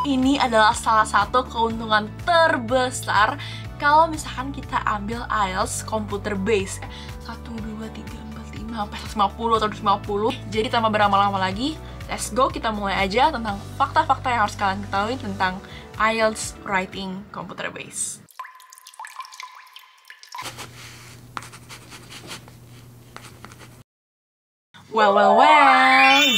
Ini adalah salah satu keuntungan terbesar kalau misalkan kita ambil IELTS computer base 1, 2, 3, 4, 5 sampai 150 atau 250. Jadi tanpa berlama-lama lagi, let's go, kita mulai aja tentang fakta-fakta yang harus kalian ketahui tentang IELTS writing computer base. Well,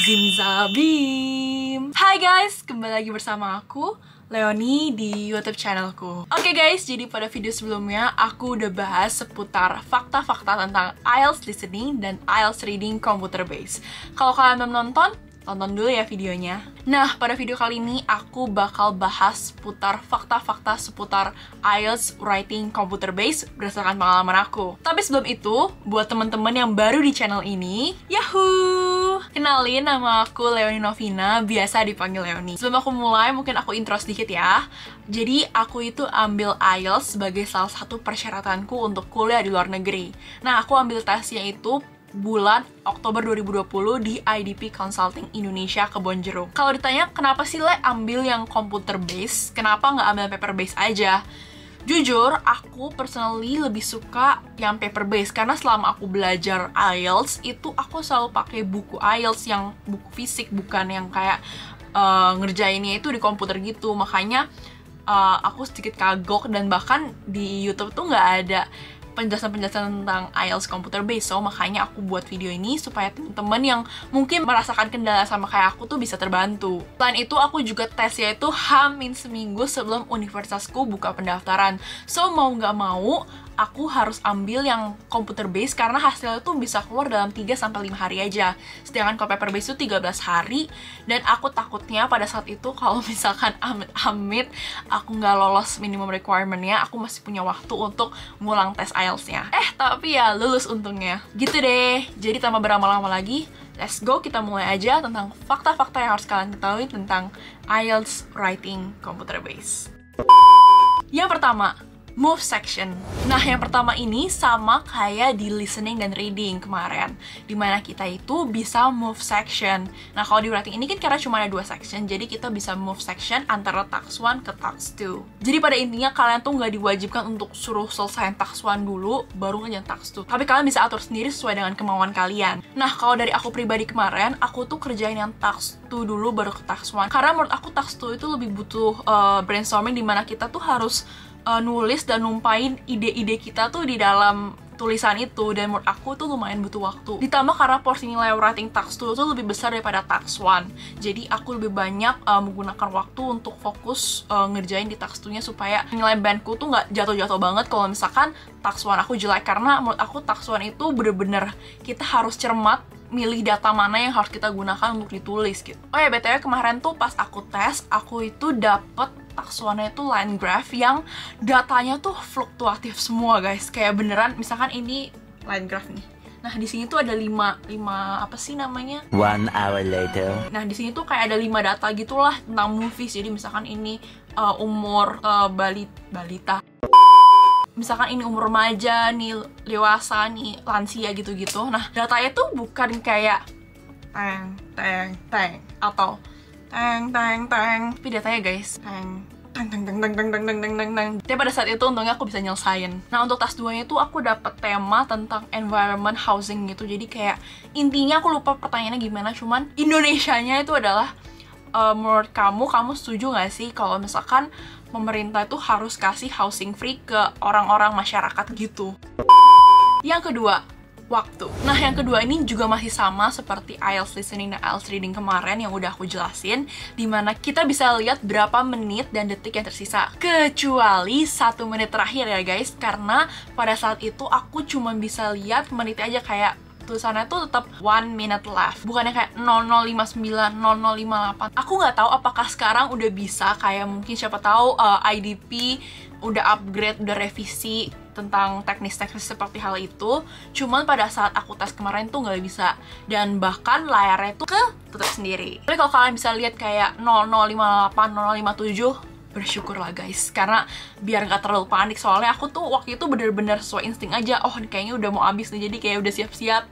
Zimzabim. Hai guys, kembali lagi bersama aku, Leonie, di YouTube channelku. Oke guys, jadi pada video sebelumnya aku udah bahas seputar fakta-fakta tentang IELTS listening dan IELTS reading computer base. Kalau kalian belum nonton, tonton dulu ya videonya. Nah, pada video kali ini aku bakal bahas seputar fakta-fakta seputar IELTS writing computer base berdasarkan pengalaman aku. Tapi sebelum itu, buat teman-teman yang baru di channel ini, yahoo! Kenalin, nama aku Leonie Novina, biasa dipanggil Leonie. Sebelum aku mulai, mungkin aku intro sedikit ya. Jadi, aku itu ambil IELTS sebagai salah satu persyaratanku untuk kuliah di luar negeri. Nah, aku ambil tesnya itu bulan Oktober 2020 di IDP Consulting Indonesia Kebonjeruk. Kalau ditanya kenapa sih Le ambil yang computer base, kenapa nggak ambil paper base aja? Jujur, aku personally lebih suka yang paper base karena selama aku belajar IELTS itu aku selalu pakai buku IELTS yang buku fisik, bukan yang kayak ngerjainnya itu di komputer gitu. Makanya aku sedikit kagok, dan bahkan di YouTube tuh nggak ada penjelasan-penjelasan tentang IELTS computer base. So makanya aku buat video ini supaya temen-temen yang mungkin merasakan kendala sama kayak aku tuh bisa terbantu. Selain itu, aku juga tesnya itu hamin seminggu sebelum universitasku buka pendaftaran. So mau nggak mau, aku harus ambil yang computer base karena hasilnya tuh bisa keluar dalam 3-5 hari aja. Sedangkan kalau paper base itu 13 hari, dan aku takutnya pada saat itu kalau misalkan amit-amit aku nggak lolos minimum requirement-nya, aku masih punya waktu untuk ngulang tes IELTS-nya. Tapi ya lulus untungnya. Gitu deh. Jadi tanpa berlama-lama lagi, let's go, kita mulai aja tentang fakta-fakta yang harus kalian ketahui tentang IELTS writing computer base. Yang pertama, move section. Nah, yang pertama ini sama kayak di listening dan reading kemarin, dimana kita itu bisa move section. Nah, kalau di writing ini kan karena cuma ada 2 section, jadi kita bisa move section antara task 1 ke task 2. Jadi pada intinya kalian tuh nggak diwajibkan untuk suruh selesai task 1 dulu, baru ngerjain task 2. Tapi kalian bisa atur sendiri sesuai dengan kemauan kalian. Nah, kalau dari aku pribadi kemarin, aku tuh kerjain yang task 2 dulu, baru ke task 1. Karena menurut aku task 2 itu lebih butuh brainstorming, dimana kita tuh harus nulis dan numpain ide-ide kita tuh di dalam tulisan itu, dan menurut aku tuh lumayan butuh waktu. Ditambah karena porsi nilai writing task 2 tuh lebih besar daripada task 1, jadi aku lebih banyak menggunakan waktu untuk fokus ngerjain di task 2-nya supaya nilai bandku tuh nggak jatuh-jatuh banget kalau misalkan task 1 aku jelek. Karena menurut aku task 1 itu bener-bener kita harus cermat milih data mana yang harus kita gunakan untuk ditulis gitu. Oh ya, BTW kemarin tuh pas aku tes, aku itu dapet task 1-nya itu line graph yang datanya tuh fluktuatif semua guys. Kayak beneran, misalkan ini line graph nih. Nah, di sini tuh ada 5 apa sih namanya? 1 hour later. Nah, di sini tuh kayak ada 5 data gitulah tentang movies. Jadi misalkan ini umur balita. Misalkan ini umur remaja, nih dewasa, nih lansia gitu-gitu. Nah, datanya tuh bukan kayak teng atau teng. Tapi datanya guys, teng. Tapi pada saat itu untungnya aku bisa nyelesain. Nah, untuk task 2-nya tuh aku dapet tema tentang environment housing gitu. Jadi kayak intinya aku lupa pertanyaannya gimana, cuman Indonesianya itu adalah menurut kamu setuju gak sih kalau misalkan pemerintah itu harus kasih housing free ke orang-orang masyarakat gitu. Yang kedua, waktu. Nah, yang kedua ini juga masih sama seperti IELTS listening dan IELTS reading kemarin yang udah aku jelasin, dimana kita bisa lihat berapa menit dan detik yang tersisa. Kecuali 1 menit terakhir ya guys, karena pada saat itu aku cuma bisa lihat menitnya aja, kayak tulisannya tuh tetap 1 minute left, bukannya kayak 0059, 0058. Aku nggak tahu apakah sekarang udah bisa, kayak mungkin siapa tahu IDP udah upgrade, udah revisi tentang teknis-teknis seperti hal itu. Cuman pada saat aku tes kemarin tuh nggak bisa, dan bahkan layarnya tuh ketutup sendiri. Tapi kalau kalian bisa lihat kayak 0058, 0057, bersyukur lah guys, karena biar nggak terlalu panik. Soalnya aku tuh waktu itu bener-bener sesuai insting aja, oh kayaknya udah mau habis nih, jadi kayak udah siap-siap,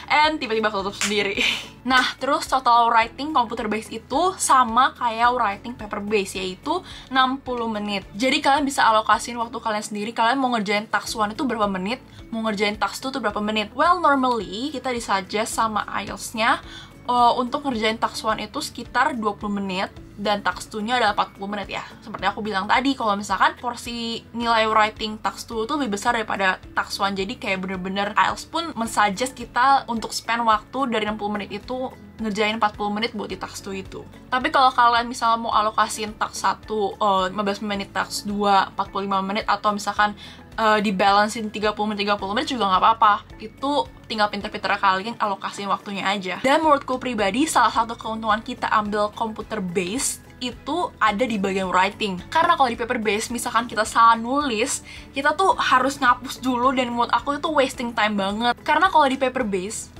and tiba-tiba ketutup sendiri. Nah, terus total writing computer based itu sama kayak writing paper based, yaitu 60 menit. Jadi kalian bisa alokasin waktu kalian sendiri, kalian mau ngerjain task 1 itu berapa menit, mau ngerjain task 2 itu berapa menit. Well, normally kita disuggest sama IELTS-nya untuk ngerjain task 1 itu sekitar 20 menit dan task 2-nya adalah 40 menit ya. Seperti aku bilang tadi, kalau misalkan porsi nilai writing task 2 itu lebih besar daripada task 1, jadi kayak bener-bener IELTS pun mensuggest kita untuk spend waktu dari 60 menit itu ngerjain 40 menit buat di task 2 itu. Tapi kalau kalian misalnya mau alokasiin task 1 15 menit, task 2 45 menit, atau misalkan dibalancein 30 menit juga nggak apa-apa. Itu tinggal pinter-pinter kalian alokasiin waktunya aja. Dan menurutku pribadi, salah satu keuntungan kita ambil computer based itu ada di bagian writing. Karena kalau di paper based, misalkan kita salah nulis, kita tuh harus ngapus dulu, dan menurut aku itu wasting time banget. Karena kalau di paper based,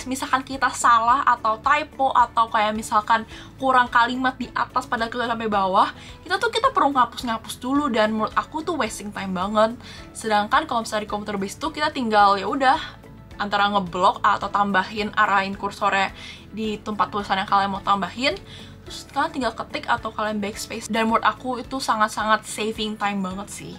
misalkan kita salah atau typo, atau kayak misalkan kurang kalimat di atas padahal kita sampai bawah, kita perlu ngapus dulu, dan menurut aku tuh wasting time banget. Sedangkan kalau misalnya di computer based tuh kita tinggal ya udah antara ngeblok atau tambahin, arahin kursornya di tempat tulisan yang kalian mau tambahin, terus kalian tinggal ketik atau kalian backspace, dan menurut aku itu sangat-sangat saving time banget sih.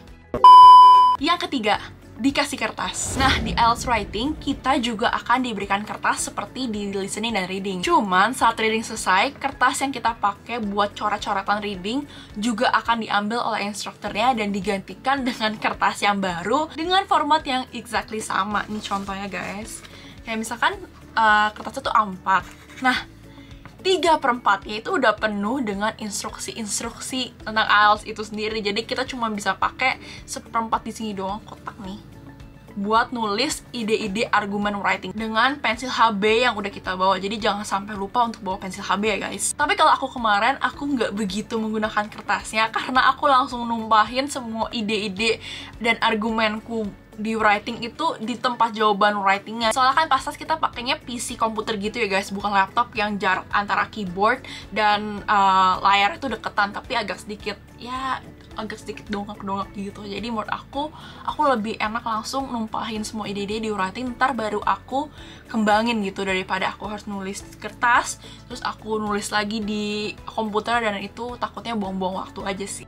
Yang ketiga, dikasih kertas. Nah, di IELTS writing kita juga akan diberikan kertas seperti di listening dan reading. Cuman saat reading selesai, kertas yang kita pakai buat coret-coretan reading juga akan diambil oleh instrukturnya dan digantikan dengan kertas yang baru dengan format yang exactly sama. Nih contohnya guys, kayak misalkan kertasnya tuh A4. Nah, 3/4-nya itu udah penuh dengan instruksi-instruksi tentang IELTS itu sendiri. Jadi kita cuma bisa pakai 1/4 di sini doang, kotak nih, buat nulis ide-ide argumen writing dengan pensil HB yang udah kita bawa. Jadi jangan sampai lupa untuk bawa pensil HB ya guys. Tapi kalau aku kemarin, aku nggak begitu menggunakan kertasnya, karena aku langsung numpahin semua ide-ide dan argumenku di writing itu di tempat jawaban writingnya. Soalnya kan pas kita pakainya PC komputer gitu ya guys, bukan laptop yang jarak antara keyboard dan layar itu deketan, tapi agak sedikit dongak-dongak gitu. Jadi menurut aku lebih enak langsung numpahin semua ide-ide di writing, ntar baru aku kembangin gitu, daripada aku harus nulis kertas terus aku nulis lagi di komputer, dan itu takutnya buang-buang waktu aja sih.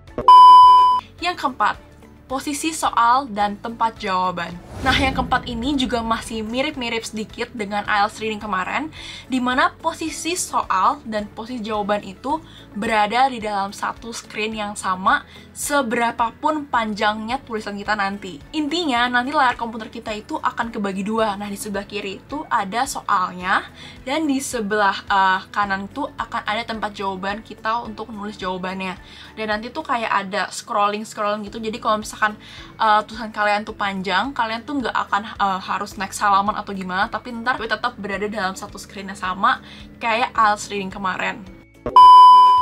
Yang keempat, posisi soal dan tempat jawaban. Nah, yang keempat ini juga masih mirip-mirip sedikit dengan IELTS reading kemarin, dimana posisi soal dan posisi jawaban itu berada di dalam satu screen yang sama, seberapapun panjangnya tulisan kita nanti. Intinya, nanti layar komputer kita itu akan kebagi dua. Nah, di sebelah kiri itu ada soalnya, dan di sebelah kanan tuh akan ada tempat jawaban kita untuk nulis jawabannya. Dan nanti tuh kayak ada scrolling gitu, jadi kalau misalkan tulisan kalian tuh panjang, kalian tuh nggak akan harus next halaman atau gimana, tapi ntar tetap berada dalam satu screen yang sama kayak IELTS reading kemarin.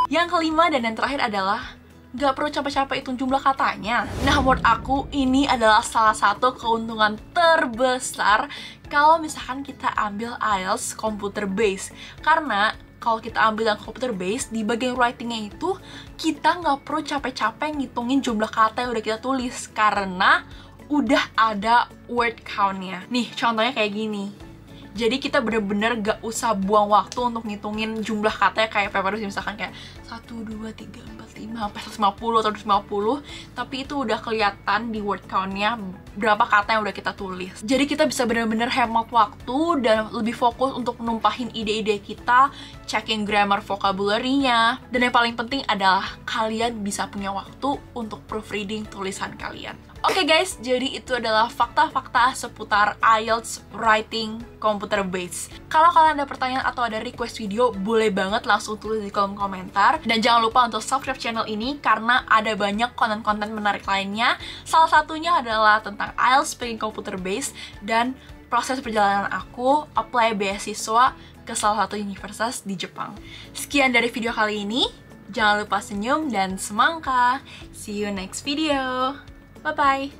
Yang kelima dan yang terakhir adalah nggak perlu capek-capek hitung jumlah katanya. Nah, menurut aku ini adalah salah satu keuntungan terbesar kalau misalkan kita ambil IELTS computer based, karena kalau kita ambil yang computer based, di bagian writingnya itu kita nggak perlu capek-capek ngitungin jumlah kata yang udah kita tulis, karena udah ada word count-nya. Nih, contohnya kayak gini. Jadi kita bener-bener gak usah buang waktu untuk ngitungin jumlah katanya kayak paper based, misalkan kayak 1, 2, 3, 4, 5, sampai 150 atau 250, tapi itu udah kelihatan di word count-nya berapa kata yang udah kita tulis. Jadi kita bisa bener-bener hemat waktu dan lebih fokus untuk numpahin ide-ide kita, checking grammar vocabulary-nya, dan yang paling penting adalah kalian bisa punya waktu untuk proofreading tulisan kalian. Oke guys, jadi itu adalah fakta-fakta seputar IELTS writing computer based. Kalau kalian ada pertanyaan atau ada request video, boleh banget langsung tulis di kolom komentar. Dan jangan lupa untuk subscribe channel ini karena ada banyak konten-konten menarik lainnya. Salah satunya adalah tentang IELTS speaking computer based dan proses perjalanan aku apply beasiswa ke salah satu universitas di Jepang. Sekian dari video kali ini. Jangan lupa senyum dan semangka. See you next video. Bye-bye!